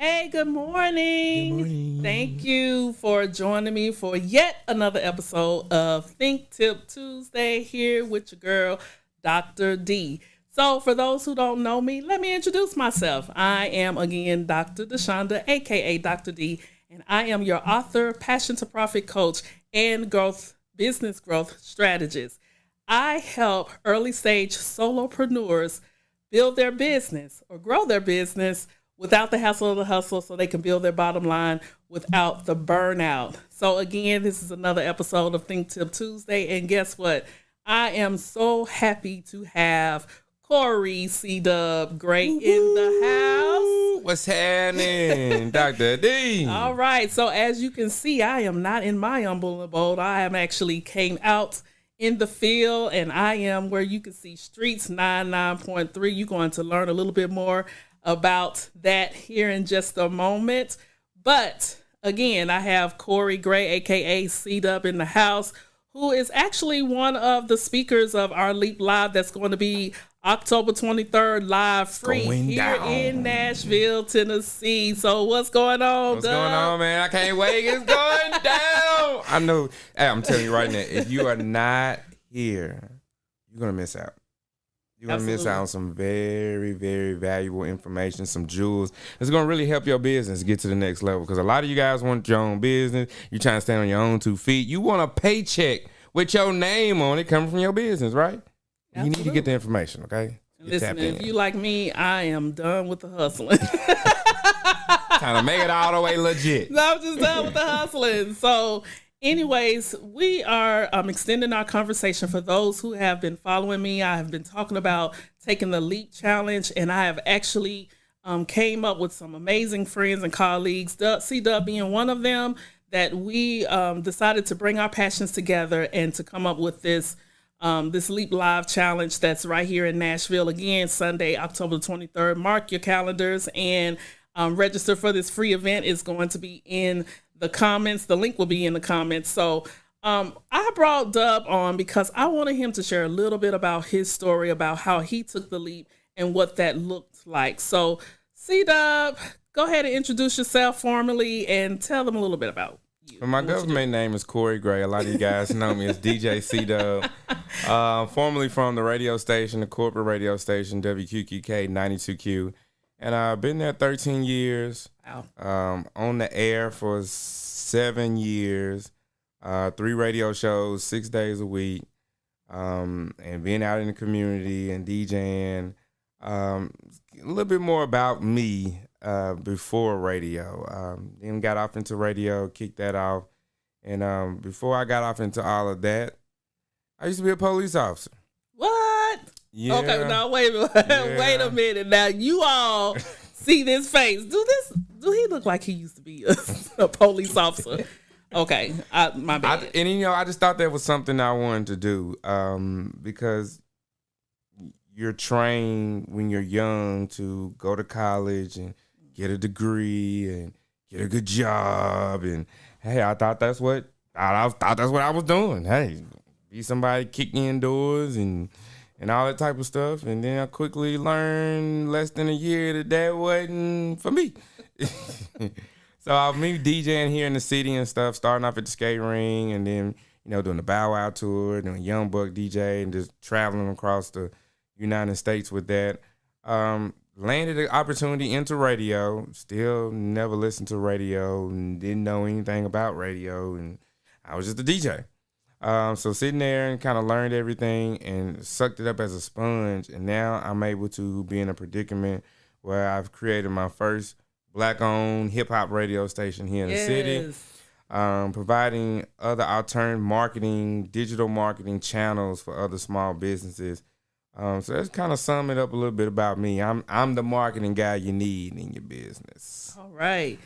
Hey, good morning. Good morning. Thank you for joining me for yet another episode of Think Tip Tuesday here with your girl, Dr. D. So for those who don't know me, let me introduce myself. I am again Dr. Deshonda, aka Dr. D, and I am your author, passion to profit coach, and business growth strategist. I help early stage solopreneurs build their business or grow their business without the hassle of the hustle so they can build their bottom line without the burnout. So again, this is another episode of Think Tip Tuesday. And guess what? I am so happy to have Corey CDub Gray in the house. What's happening, Dr. D? All right. So as you can see, I am not in my humble abode. I am actually came out in the field, and I am where you can see Streets 99.3. You're going to learn a little bit more about that here in just a moment. But again, I have Corey Gray, aka CDub, in the house, who is actually one of the speakers of our Leap Live that's going to be October 23rd live free here in Nashville, Tennessee. So what's going on, What's going on, man? I can't wait. It's going down. I know. Hey, I'm telling you right now, if you are not here, you're going to miss out. You're going to miss out on some very, very valuable information, some jewels. It's going to really help your business get to the next level, because a lot of you guys want your own business. You're trying to stand on your own 2 feet. You want a paycheck with your name on it coming from your business, right? Absolutely. You need to get the information, okay? Listen, if you like me, I am done with the hustling. Trying to make it all the way legit. No, I'm just done with the hustling. So anyways, we are extending our conversation. For those who have been following me, I have been talking about taking the LEAP challenge, and I have actually came up with some amazing friends and colleagues, CDub being one of them, that we decided to bring our passions together and to come up with this Leap Live challenge that's right here in Nashville. Again, Sunday, October 23rd. Mark your calendars and register for this free event. Is going to be in the comments. The link will be in the comments. So I brought Dub on because I wanted him to share a little bit about his story, about how he took the leap and what that looked like. So C-Dub, go ahead and introduce yourself formally and tell them a little bit about you. Well, my government name is Corey Gray. A lot of you guys know me as DJ C-Dub. Formerly from the radio station, the corporate radio station, WQQK 92Q. And I've been there 13 years. Wow. On the air for 7 years. 3 radio shows, 6 days a week. And being out in the community and DJing. A little bit more about me before radio. Then got off into radio, kicked that off. And before I got off into all of that, I used to be a police officer. What? Yeah. Okay, now wait a minute. Now you all see this face. Do he look like he used to be a police officer? Okay, my bad. I just thought that was something I wanted to do because you're trained when you're young to go to college and get a degree and get a good job. And hey, I thought that's what I was doing. Hey, be somebody kicking in doors and all that type of stuff. And then I quickly learned less than a year that wasn't for me. So me DJing here in the city and stuff, starting off at the skate ring and then, doing the Bow Wow tour, doing Young Buck DJ and just traveling across the United States with that. Landed an opportunity into radio, still never listened to radio and didn't know anything about radio, and I was just a DJ. So sitting there and kind of learned everything and sucked it up as a sponge, and now I'm able to be in a predicament where I've created my first Black-owned hip-hop radio station here in the city, providing other alternative marketing, digital marketing channels for other small businesses. So that's kind of sum it up a little bit about me. I'm the marketing guy you need in your business. All right.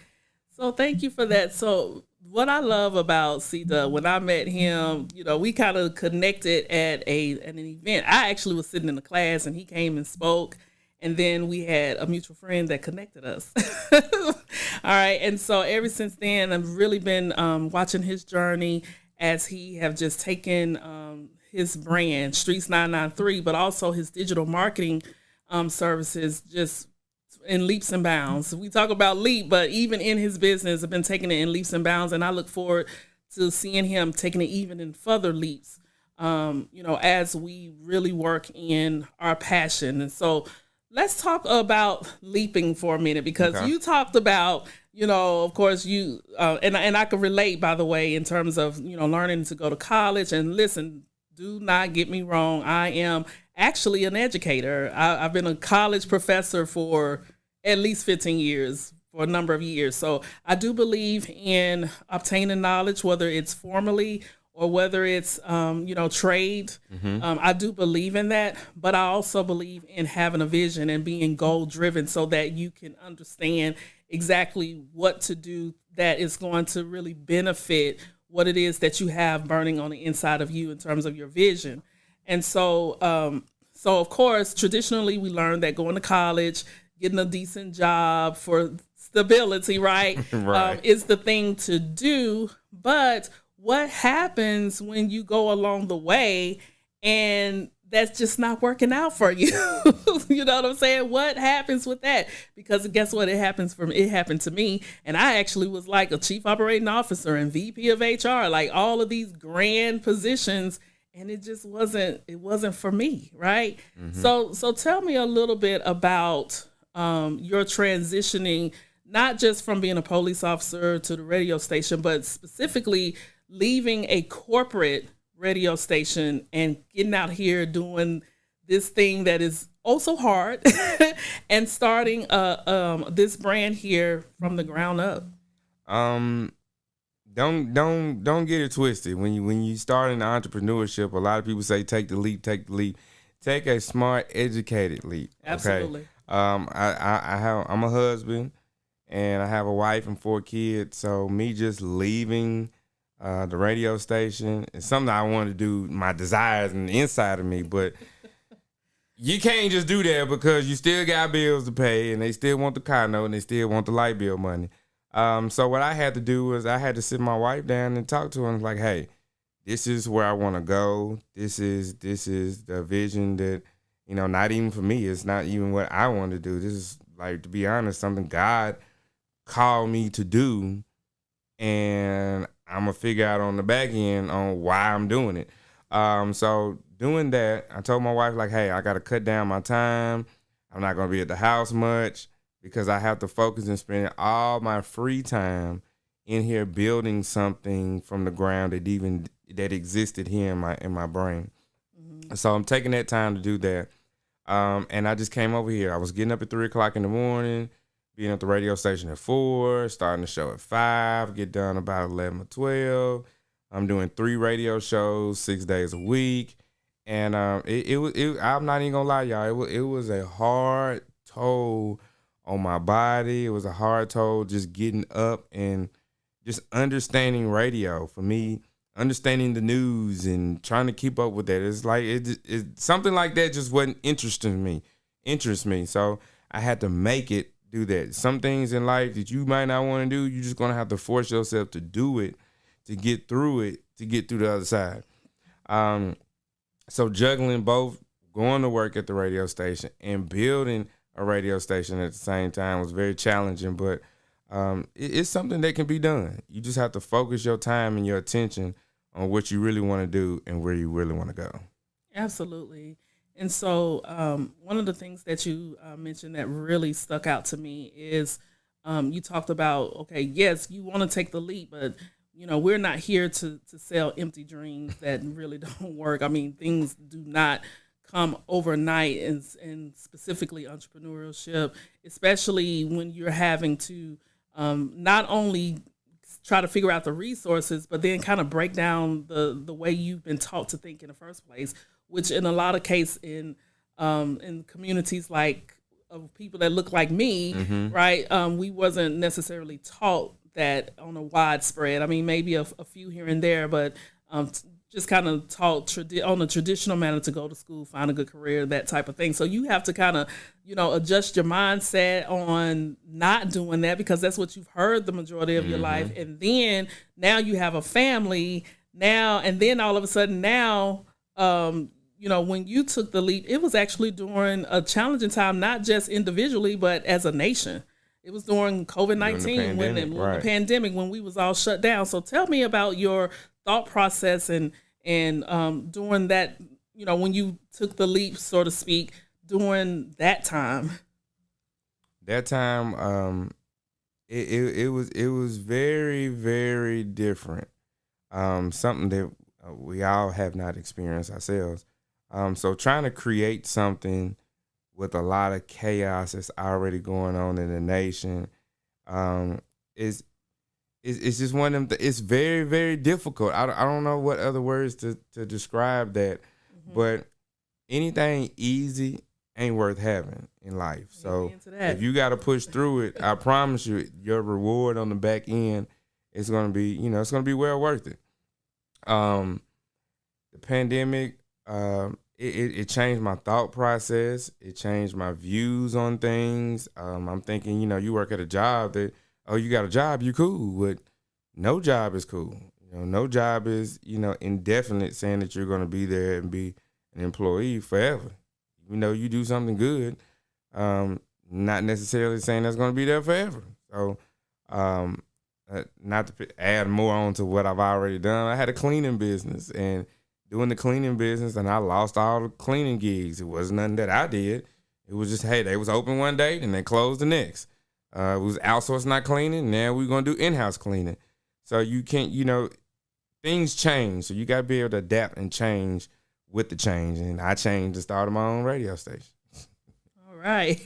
So thank you for that. So what I love about C-Dub, when I met him, we kind of connected at an event. I actually was sitting in the class and he came and spoke. And then we had a mutual friend that connected us. All right. And so ever since then, I've really been watching his journey as he have just taken his brand, Streets 993, but also his digital marketing services just in leaps and bounds. We talk about leap, but even in his business, I've been taking it in leaps and bounds, and I look forward to seeing him taking it even in further leaps. As we really work in our passion. And so let's talk about leaping for a minute, because you talked about, of course you, and I can relate, by the way, in terms of, learning to go to college. And listen, do not get me wrong. I am actually an educator. I've been a college professor for at least 15 years, for a number of years. So I do believe in obtaining knowledge, whether it's formally or whether it's, trade. I do believe in that, but I also believe in having a vision and being goal driven so that you can understand exactly what to do that is going to really benefit what it is that you have burning on the inside of you in terms of your vision. And so of course, traditionally we learned that going to college, getting a decent job for stability, right, Right. Is the thing to do. But what happens when you go along the way and that's just not working out for you? You know what I'm saying? What happens with that? Because guess what? It happened to me. And I actually was like a chief operating officer and VP of HR, like all of these grand positions. And it just wasn't for me. Right. So tell me a little bit about your transitioning, not just from being a police officer to the radio station, but specifically leaving a corporate radio station and getting out here doing this thing that is oh so hard and starting this brand here from the ground up. Don't get it twisted. When you start in entrepreneurship, a lot of people say take the leap. Take a smart, educated leap. Okay? Absolutely. I'm a husband and I have a wife and 4 kids. So me just leaving the radio station is something I want to do, my desires and the inside of me, but you can't just do that because you still got bills to pay and they still want the car note and they still want the light bill money. So what I had to do was I had to sit my wife down and talk to her and like, hey, this is where I want to go. This is the vision that, not even for me. It's not even what I want to do. This is, like, to be honest, something God called me to do, and I'm going to figure out on the back end on why I'm doing it. So doing that, I told my wife, like, hey, I got to cut down my time. I'm not going to be at the house much because I have to focus and spend all my free time in here building something from the ground that existed here in my brain. So I'm taking that time to do that. And I just came over here. I was getting up at 3 o'clock in the morning, being at the radio station at 4, starting the show at 5, get done about 11 or 12. I'm doing 3 radio shows 6 days a week. And I'm not even gonna lie, y'all. It was a hard toll on my body. It was a hard toll just getting up and just understanding radio. For me, understanding the news and trying to keep up with that. It's like it something like that just wasn't interesting me. So I had to make it do that. Some things in life that you might not want to do, you're just gonna have to force yourself to do it, to get through the other side. So juggling both going to work at the radio station and building a radio station at the same time was very challenging, but it's something that can be done. You just have to focus your time and your attention on what you really want to do and where you really want to go. Absolutely. And so one of the things that you mentioned that really stuck out to me is you talked about, okay, yes, you want to take the leap, but we're not here to sell empty dreams that really don't work. I mean, things do not come overnight, and specifically entrepreneurship, especially when you're having to not only try to figure out the resources, but then kind of break down the way you've been taught to think in the first place, which in a lot of cases in communities like of people that look like me, right, we wasn't necessarily taught that on a widespread. I mean, maybe a few here and there, but just kind of taught on a traditional manner to go to school, find a good career, that type of thing. So you have to kind of, adjust your mindset on not doing that because that's what you've heard the majority of your life. And then now you have a family now, and then all of a sudden now when you took the leap, it was actually during a challenging time, not just individually, but as a nation. It was during COVID-19 when the pandemic, when we was all shut down. So tell me about your thought process and during that, when you took the leap, so to speak, during that time. That time, it was very, very different. Something that we all have not experienced ourselves. So trying to create something with a lot of chaos that's already going on in the nation, is just one of them. It's very, very difficult. I don't know what other words to describe that, but anything easy ain't worth having in life. So if you got to push through it, I promise you, your reward on the back end is going to be, it's going to be well worth it. The pandemic, it changed my thought process. It changed my views on things. I'm thinking, you work at a job that, you got a job, you cool. But no job is cool. No job is, indefinite, saying that you're going to be there and be an employee forever. You do something good, not necessarily saying that's going to be there forever. So, not to add more on to what I've already done, I had a cleaning business, and doing the cleaning business, and I lost all the cleaning gigs. It wasn't nothing that I did. It was just, hey, they was open one day and they closed the next. It was outsourced, not cleaning. Now we're going to do in-house cleaning. So you can't, things change. So you got to be able to adapt and change with the change. And I changed and started my own radio station. All right.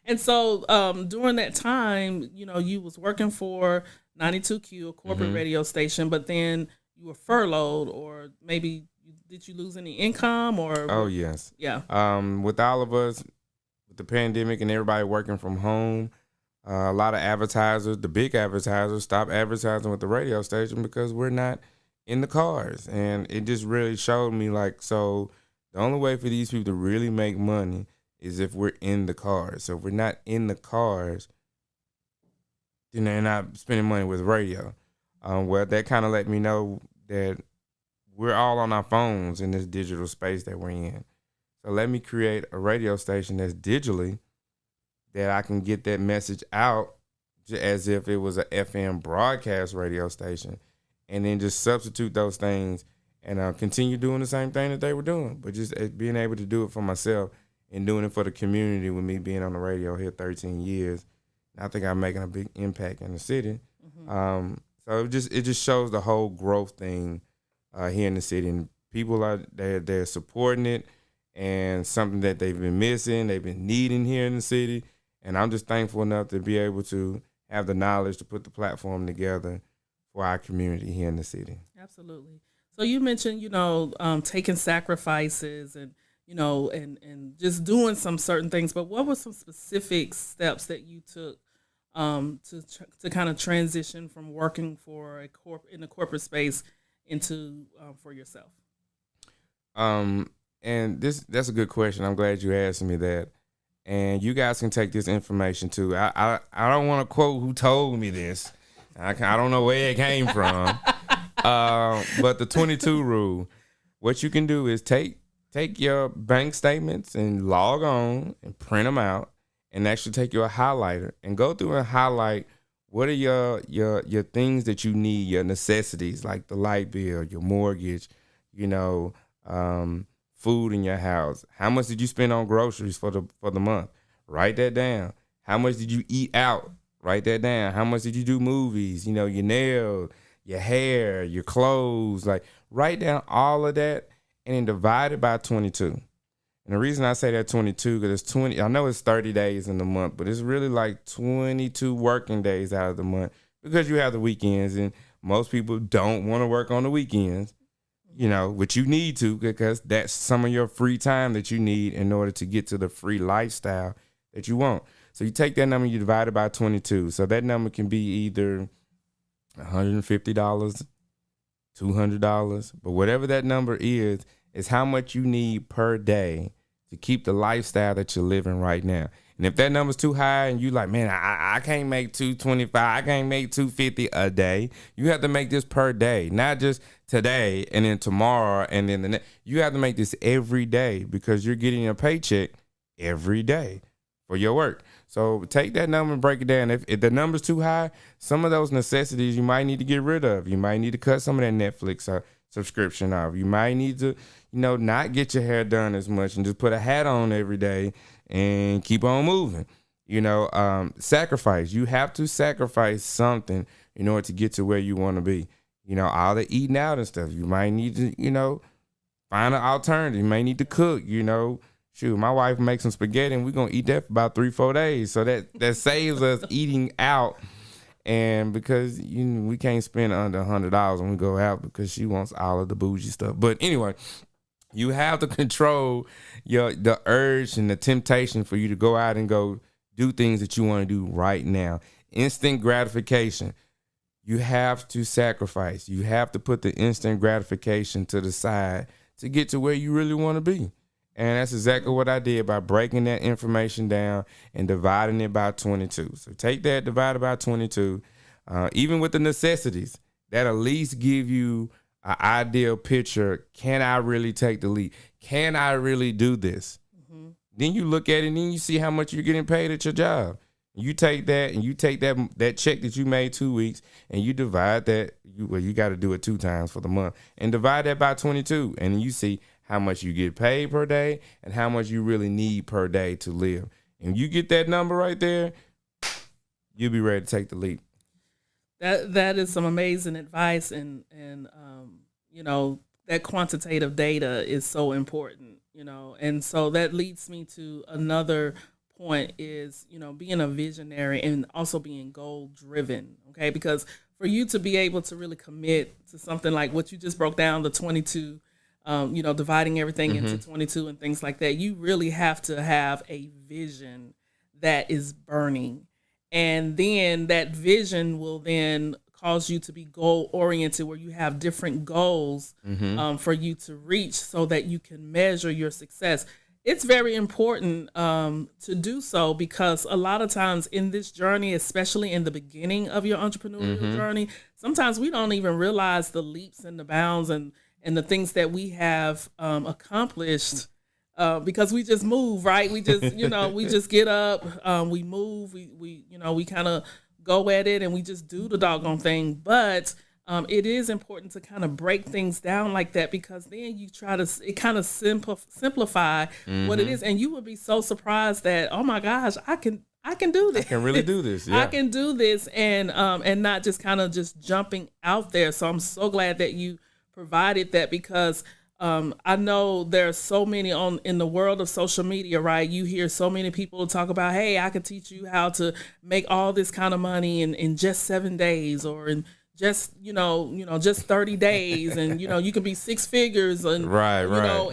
And so during that time, you was working for 92Q, a corporate radio station, but then you were furloughed, or maybe did you lose any income? Or Oh, yes. Yeah. With all of us, with the pandemic and everybody working from home, a lot of advertisers, the big advertisers, stopped advertising with the radio station because we're not in the cars. And it just really showed me, so the only way for these people to really make money is if we're in the cars. So if we're not in the cars, then they're not spending money with radio. Well, that kind of let me know that we're all on our phones in this digital space that we're in. So let me create a radio station that's digitally, that I can get that message out as if it was a FM broadcast radio station, and then just substitute those things and continue doing the same thing that they were doing, but just being able to do it for myself and doing it for the community. With me being on the radio here 13 years, I think I'm making a big impact in the city. So it just shows the whole growth thing here in the city, and people they're supporting it, and something that they've been missing, they've been needing here in the city. And I'm just thankful enough to be able to have the knowledge to put the platform together for our community here in the city. Absolutely. So you mentioned, taking sacrifices and, and just doing some certain things, but what were some specific steps that you took to kind of transition from working for in the corporate space into for yourself? And that's a good question. I'm glad you asked me that. And you guys can take this information too. I don't want to quote who told me this. I don't know where it came from. But the 22 rule, what you can do is take your bank statements and log on and print them out, and actually take your highlighter and go through and highlight what are your things that you need, your necessities, like the light bill, your mortgage, food in your house. How much did you spend on groceries for the month? Write that down. How much did you eat out? Write that down. How much did you do movies? Your nails, your hair, your clothes. Write down all of that and then divide it by 22. And the reason I say that 22, because it's 20, I know it's 30 days in the month, but it's really like 22 working days out of the month, because you have the weekends, and most people don't want to work on the weekends, which you need to, because that's some of your free time that you need in order to get to the free lifestyle that you want. So you take that number, you divide it by 22. So that number can be either $150, $200, but whatever that number is how much you need per day to keep the lifestyle that you're living right now. And if that number's too high and you like, man, I can't make 225, I can't make 250 a day. You have to make this per day, not just today and then tomorrow and then the next. You have to make this every day because you're getting a paycheck every day for your work. So take that number and break it down. If the number's too high, some of those necessities you might need to get rid of. You might need to cut some of that Netflix subscription off. You might need to, not get your hair done as much and just put a hat on every day and keep on moving. Sacrifice. You have to sacrifice something in order to get to where you want to be. All the eating out and stuff. You might need to, find an alternative. You may need to cook, Shoot, my wife makes some spaghetti and we're going to eat that for about 3-4 days. So that saves us eating out. And because we can't spend under $100 when we go out because she wants all of the bougie stuff. But anyway, you have to control the urge and the temptation for you to go out and go do things that you want to do right now. Instant gratification. You have to sacrifice. You have to put the instant gratification to the side to get to where you really want to be. And that's exactly what I did by breaking that information down and dividing it by 22. So take that, divide it by 22. Even with the necessities, that at least give you an ideal picture. Can I really take the leap? Can I really do this? Mm-hmm. Then you look at it and then you see how much you're getting paid at your job. You take that and you take that check that you made 2 weeks and you divide that. You got to do it 2 times for the month and divide that by 22. And you see how much you get paid per day and how much you really need per day to live. And you get that number right there, you'll be ready to take the leap. That is some amazing advice, and that quantitative data is so important, and so that leads me to another point is, being a visionary and also being goal driven. Okay. Because for you to be able to really commit to something like what you just broke down, the 22, dividing everything into 22 and things like that, you really have to have a vision that is burning. And then that vision will then cause you to be goal oriented, where you have different goals for you to reach so that you can measure your success. It's very important to do so, because a lot of times in this journey, especially in the beginning of your entrepreneurial journey, sometimes we don't even realize the leaps and the bounds and the things that we have accomplished because we just move, right? We just, we just get up, we move, we kind of go at it and we just do the doggone thing. But it is important to kind of break things down like that, because then you try to kind of simplify what it is. And you would be so surprised that, oh my gosh, I can do this. I can really do this. Yeah. I can do this, and not just kind of just jumping out there. So I'm so glad that you provided that, because I know there's so many in the world of social media, right? You hear so many people talk about, hey, I could teach you how to make all this kind of money in just 7 days, or in just, just 30 days. And, you can be 6 figures and,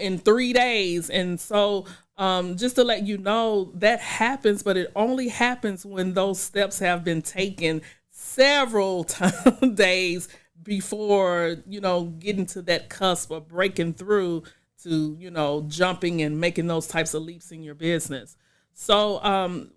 in 3 days. And so just to let you know, that happens, but it only happens when those steps have been taken several days before, getting to that cusp of breaking through to, jumping and making those types of leaps in your business. So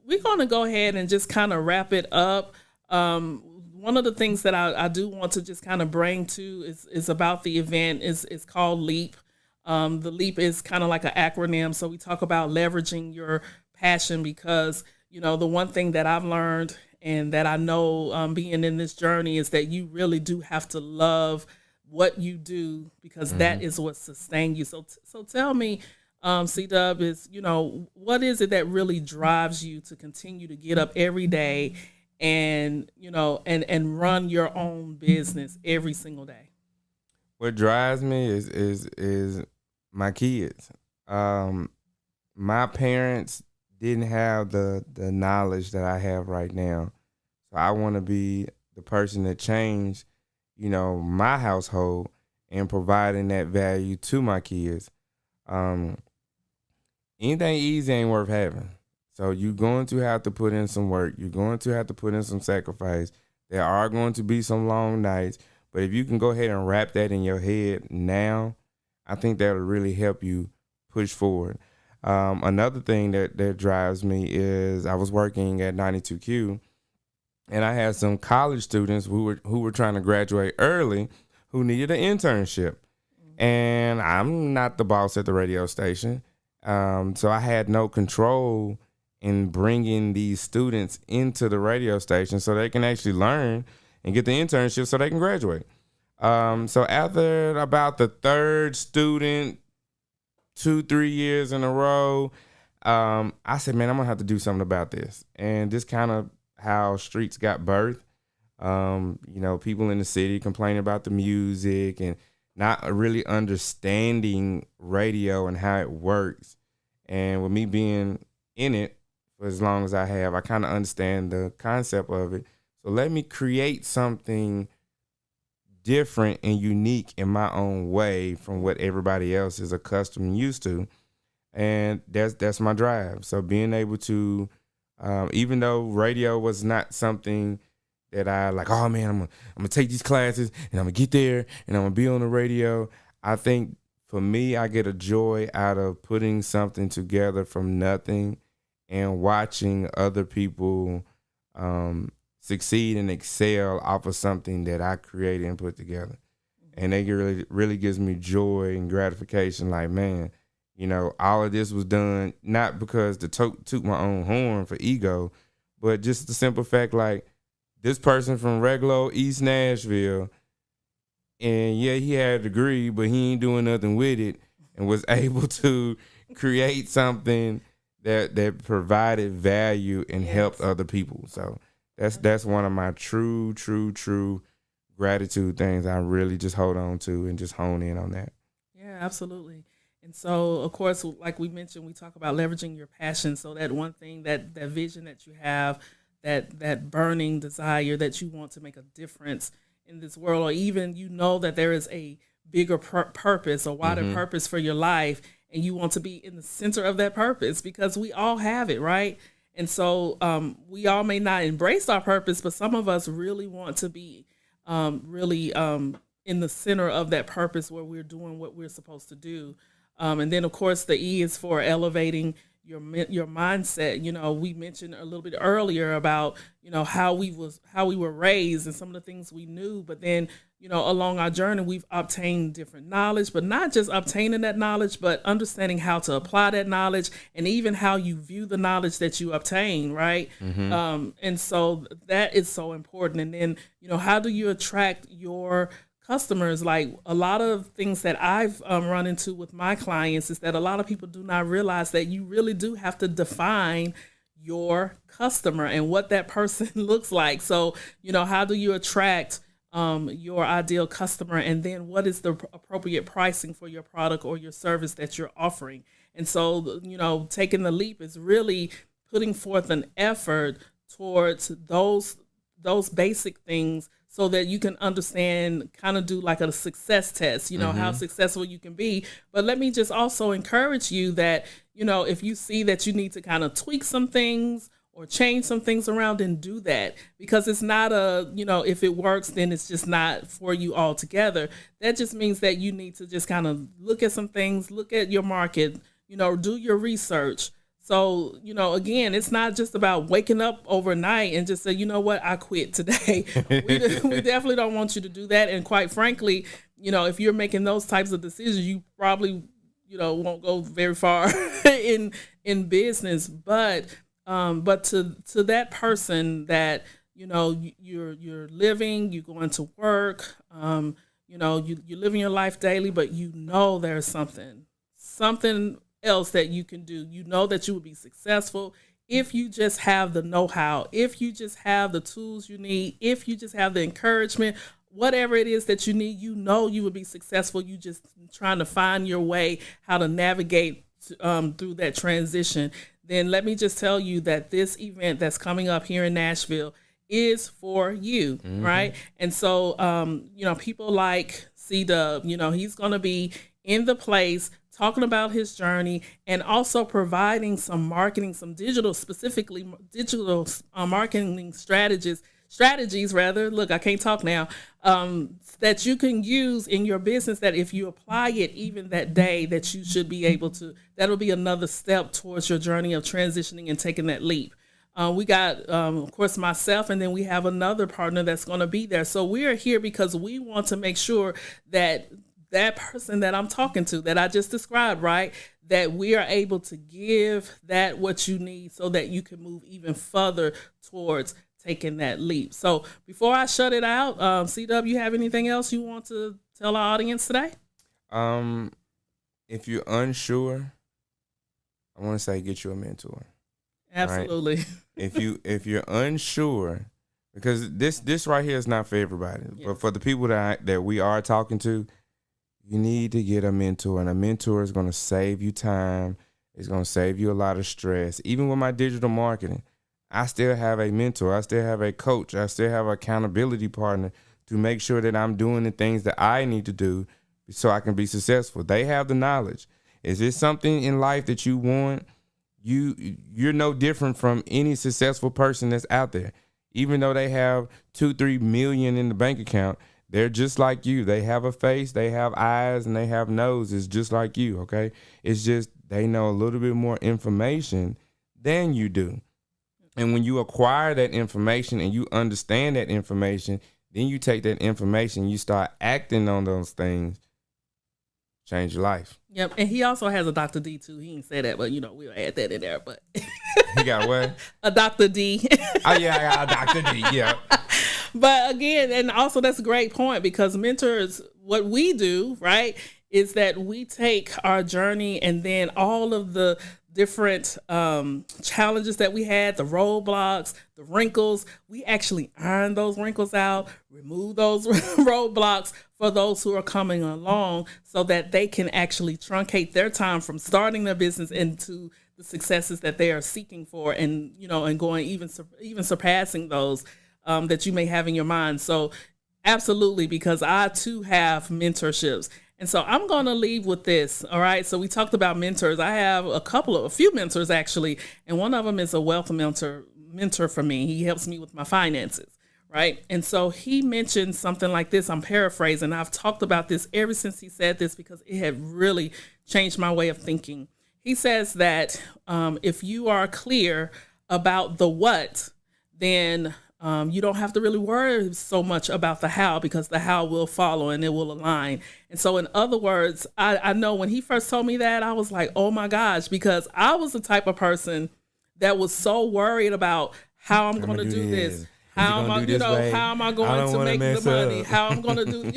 we're going to go ahead and just kind of wrap it up. One of the things that I do want to just kind of bring to is about the event is called LEAP. The LEAP is kind of like an acronym. So we talk about leveraging your passion, because, the one thing that I've learned and that I know being in this journey is that you really do have to love what you do, because that is what sustains you. So tell me, CDub, is, what is it that really drives you to continue to get up every day and, and run your own business every single day? What drives me is my kids. My parents didn't have the knowledge that I have right now. So I want to be the person that changed, my household and providing that value to my kids. Anything easy ain't worth having. So you're going to have to put in some work. You're going to have to put in some sacrifice. There are going to be some long nights. But if you can go ahead and wrap that in your head now, I think that'll really help you push forward. Another thing that drives me is I was working at 92Q, and I had some college students who were trying to graduate early who needed an internship. And I'm not the boss at the radio station. So I had no control in bringing these students into the radio station so they can actually learn and get the internship so they can graduate. So after about the third student, 2-3 years in a row, I said, man, I'm gonna have to do something about this. And this kind of how Streets got birthed. People in the city complaining about the music and not really understanding radio and how it works. And with me being in it for as long as I have, I kind of understand the concept of it. So let me create something different and unique in my own way from what everybody else is accustomed and used to. And that's my drive. So being able to, even though radio was not something that I like, oh man, I'm gonna take these classes and I'm gonna get there and I'm gonna be on the radio. I think for me, I get a joy out of putting something together from nothing and watching other people succeed and excel off of something that I created and put together. And it really gives me joy and gratification. Like, man, all of this was done not because to toot my own horn for ego, but just the simple fact, like, this person from regular East Nashville, and yeah, he had a degree, but he ain't doing nothing with it, and was able to create something that provided value and helped other people. So that's one of my true gratitude things I really just hold on to and just hone in on that. Yeah, absolutely. And so, of course, like we mentioned, we talk about leveraging your passion. So that one thing, that vision that you have, that burning desire that you want to make a difference in this world, or even that there is a bigger purpose or wider purpose for your life, and you want to be in the center of that purpose, because we all have it, right? And so we all may not embrace our purpose, but some of us really want to be in the center of that purpose where we're doing what we're supposed to do. And then, of course, the E is for elevating your mindset. We mentioned a little bit earlier about, how we were raised and some of the things we knew, but then, along our journey, we've obtained different knowledge, but not just obtaining that knowledge, but understanding how to apply that knowledge and even how you view the knowledge that you obtain. Right. And so that is so important. And then, how do you attract your customers? Like, a lot of things that I've run into with my clients is that a lot of people do not realize that you really do have to define your customer and what that person looks like. So, how do you attract your ideal customer, and then what is the appropriate pricing for your product or your service that you're offering? And so, taking the leap is really putting forth an effort towards those basic things, so that you can understand, kind of do like a success test, how successful you can be. But let me just also encourage you that, if you see that you need to kind of tweak some things or change some things around, and do that, because it's not if it works, then it's just not for you altogether. That just means that you need to just kind of look at some things, look at your market, do your research. So, again, it's not just about waking up overnight and just say, you know what, I quit today. We definitely don't want you to do that. And quite frankly, if you're making those types of decisions, you probably, won't go very far in business. But to that person that, you're living, you're going to work, you're living your life daily, but there's something else that you can do. That you would be successful if you just have the know-how, if you just have the tools you need, if you just have the encouragement, whatever it is that you need, you would be successful. You just trying to find your way, how to navigate through that transition. Then let me just tell you that this event that's coming up here in Nashville is for you, right? And so, people like CDub, he's going to be in the place talking about his journey, and also providing some marketing, some digital marketing strategies strategies rather. Look, I can't talk now. That you can use in your business, that if you apply it even that day, that you should be able to, that'll be another step towards your journey of transitioning and taking that leap. We got, of course, myself, and then we have another partner that's going to be there. So we are here because we want to make sure that that person that I'm talking to, that I just described, right, that we are able to give that what you need so that you can move even further towards taking that leap. So before I shut it out, CW, you have anything else you want to tell our audience today? If you're unsure, I want to say get you a mentor. Absolutely. Right? if you're unsure, because this right here is not for everybody, yes. But for the people that we are talking to, you need to get a mentor, and a mentor is going to save you time. It's going to save you a lot of stress. Even with my digital marketing, I still have a mentor. I still have a coach. I still have an accountability partner to make sure that I'm doing the things that I need to do so I can be successful. They have the knowledge. Is there something in life that you want? You're no different from any successful person that's out there. Even though they have 2-3 million in the bank account, they're just like you. They have a face, they have eyes, and they have noses just like you, okay? It's just they know a little bit more information than you do. And when you acquire that information and you understand that information, then you take that information, you start acting on those things, change your life. Yep, and he also has a Dr. D too. He didn't say that, but we'll add that in there. But he got what? A Dr. D. Oh yeah, I got a Dr. D. Yeah. But again, and also that's a great point, because mentors, what we do, right, is that we take our journey and then all of the different challenges that we had, the roadblocks, the wrinkles, we actually iron those wrinkles out, remove those roadblocks for those who are coming along, so that they can actually truncate their time from starting their business into the successes that they are seeking for, and and going even surpassing those that you may have in your mind. So absolutely, because I too have mentorships. And so I'm going to leave with this. All right. So we talked about mentors. I have a few mentors actually. And one of them is a wealth mentor for me. He helps me with my finances. Right. And so he mentioned something like this. I'm paraphrasing. I've talked about this ever since he said this, because it had really changed my way of thinking. He says that if you are clear about the what, then you don't have to really worry so much about the how, because the how will follow and it will align. And so in other words, I know when he first told me that, I was like, oh my gosh, because I was the type of person that was so worried about how I'm going to do this. How am I, how am I going to make the money? How I'm going to do,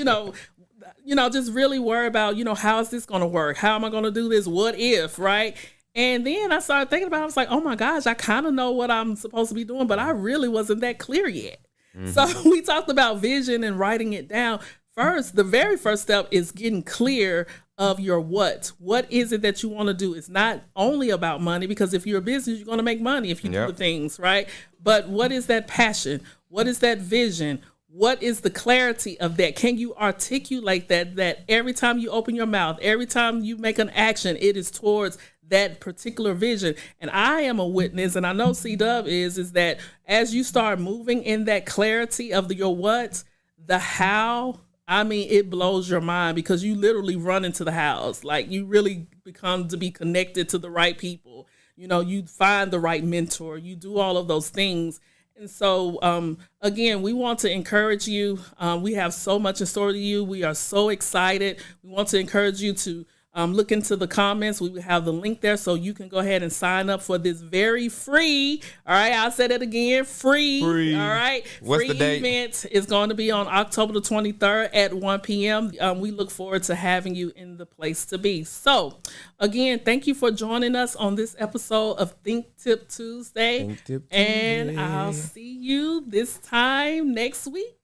just really worry about, how is this going to work? How am I going to do this? What if, right? And then I started thinking about it. I was like, oh my gosh, I kind of know what I'm supposed to be doing, but I really wasn't that clear yet. Mm-hmm. So we talked about vision and writing it down. First, the very first step is getting clear of your what. What is it that you want to do? It's not only about money, because if you're a business, you're going to make money if you do the things, right? But what is that passion? What is that vision? What is the clarity of that? Can you articulate that every time you open your mouth, every time you make an action, it is towards that particular vision? And I am a witness, and I know CDub is that as you start moving in that clarity of your what, the how, it blows your mind, because you literally run into the hows. Like, you really become to be connected to the right people. You find the right mentor. You do all of those things. And so, again, we want to encourage you. We have so much in store to you. We are so excited. We want to encourage you to look into the comments. We will have the link there, so you can go ahead and sign up for this very free. All right, I'll say that again. Free. All right. What's the date? Event is going to be on October the 23rd at 1 p.m. We look forward to having you in the place to be. So, again, thank you for joining us on this episode of Think Tip Tuesday. And I'll see you this time next week.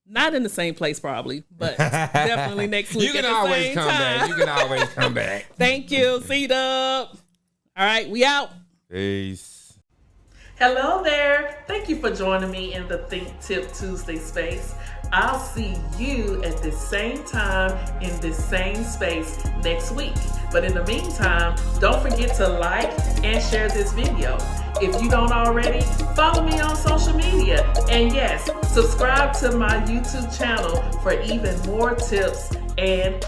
Not in the same place, probably, but definitely next week. You can always come back. You can always come back. Thank you, CDub. All right, we out. Peace. Hello there. Thank you for joining me in the Think Tip Tuesday space. I'll see you at the same time in this same space next week. But in the meantime, don't forget to like and share this video. If you don't already, follow me on social media. And yes, subscribe to my YouTube channel for even more tips and